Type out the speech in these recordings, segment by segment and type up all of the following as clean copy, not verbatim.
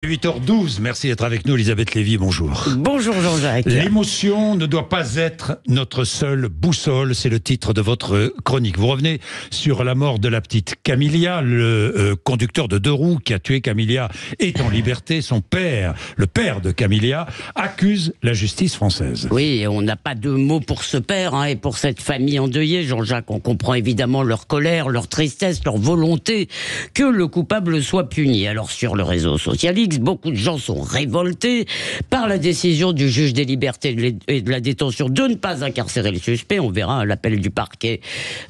8h12, merci d'être avec nous, Elisabeth Lévy, bonjour. Bonjour Jean-Jacques. L'émotion ne doit pas être notre seule boussole, c'est le titre de votre chronique. Vous revenez sur la mort de la petite Camilla, le conducteur de deux roues qui a tué Camilla est en liberté. Son père, le père de Camilla, accuse la justice française. Oui, on n'a pas de mots pour ce père et pour cette famille endeuillée, Jean-Jacques. On comprend évidemment leur colère, leur tristesse, leur volonté que le coupable soit puni. Alors sur le réseau social, beaucoup de gens sont révoltés par la décision du juge des libertés et de la détention de ne pas incarcérer le suspect. On verra l'appel du parquet.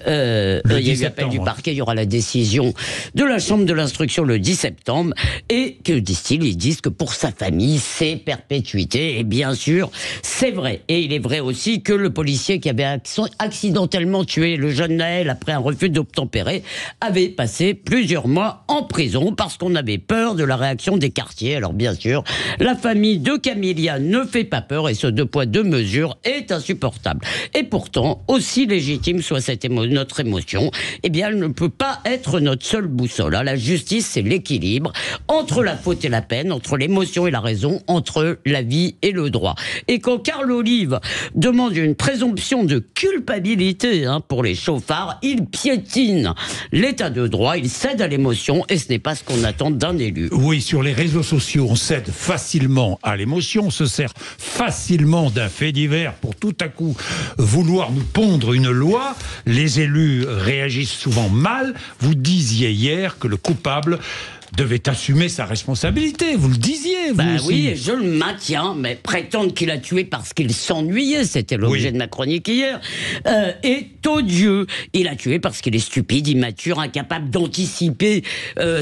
Il y a eu l'appel du parquet, il y aura la décision de la chambre de l'instruction le 10 septembre. Et que disent-ils? Ils disent que pour sa famille, c'est perpétuité. Et bien sûr, c'est vrai. Et il est vrai aussi que le policier qui avait accidentellement tué le jeune Naël après un refus d'obtempérer avait passé plusieurs mois en prison parce qu'on avait peur de la réaction des quartiers. Alors bien sûr, la famille de Camilla ne fait pas peur et ce deux poids deux mesures est insupportable. Et pourtant, aussi légitime soit notre émotion, eh bien elle ne peut pas être notre seule boussole. La justice, c'est l'équilibre entre la faute et la peine, entre l'émotion et la raison, entre la vie et le droit. Et quand Carl Olive demande une présomption de culpabilité pour les chauffards, il piétine l'état de droit, il cède à l'émotion et ce n'est pas ce qu'on attend d'un élu. Oui, sur les réseaux sociaux, on cède facilement à l'émotion, on se sert facilement d'un fait divers pour tout à coup vouloir nous pondre une loi. Les élus réagissent souvent mal. Vous disiez hier que le coupable devait assumer sa responsabilité, vous le disiez, vous aussi. Oui, je le maintiens, mais prétendre qu'il a tué parce qu'il s'ennuyait, c'était l'objet de ma chronique hier, est odieux. Il a tué parce qu'il est stupide, immature, incapable d'anticiper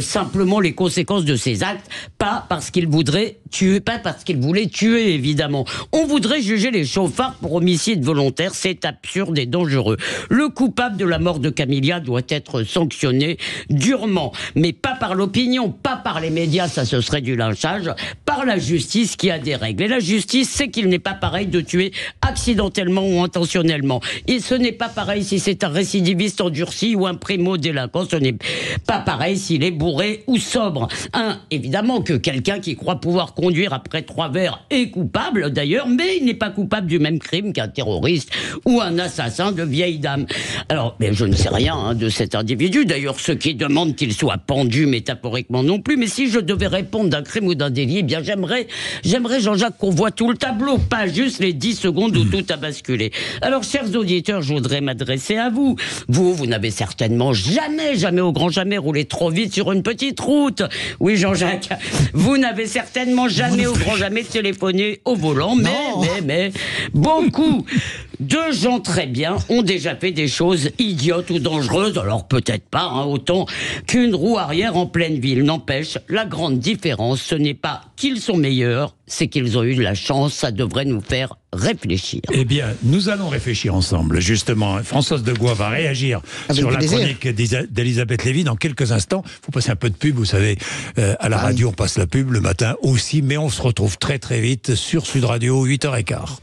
simplement les conséquences de ses actes, pas parce qu'il voudrait tuer, pas parce qu'il voulait tuer, évidemment. On voudrait juger les chauffards pour homicide volontaire, c'est absurde et dangereux. Le coupable de la mort de Camilla doit être sanctionné durement, mais pas par l'opinion, pas par les médias, ça ce serait du lynchage, par la justice qui a des règles. Et la justice sait qu'il n'est pas pareil de tuer accidentellement ou intentionnellement. Et ce n'est pas pareil si c'est un récidiviste endurci ou un primo-délinquant, ce n'est pas pareil s'il est bourré ou sobre. Évidemment que quelqu'un qui croit pouvoir conduire après 3 verres est coupable d'ailleurs, mais il n'est pas coupable du même crime qu'un terroriste ou un assassin de vieille dame. Alors, mais je ne sais rien de cet individu. D'ailleurs, ceux qui demandent qu'il soit pendu métaphoriquement non plus, mais si je devais répondre d'un crime ou d'un délit, eh bien j'aimerais Jean-Jacques qu'on voit tout le tableau, pas juste les 10 secondes où tout a basculé. Alors chers auditeurs, je voudrais m'adresser à vous. Vous n'avez certainement jamais au grand jamais roulé trop vite sur une petite route. Oui Jean-Jacques, vous n'avez certainement jamais au grand jamais téléphoné au volant, mais beaucoup de gens très bien ont déjà fait des choses idiotes ou dangereuses, alors peut-être pas autant qu'une roue arrière en pleine ville. N'empêche, la grande différence, ce n'est pas qu'ils sont meilleurs, c'est qu'ils ont eu de la chance. Ça devrait nous faire réfléchir. Eh bien, nous allons réfléchir ensemble, justement. Françoise Degois va réagir sur la chronique d'Elisabeth Lévy dans quelques instants. Il faut passer un peu de pub, vous savez, à la radio, on passe la pub le matin aussi, mais on se retrouve très très vite sur Sud Radio, 8h15.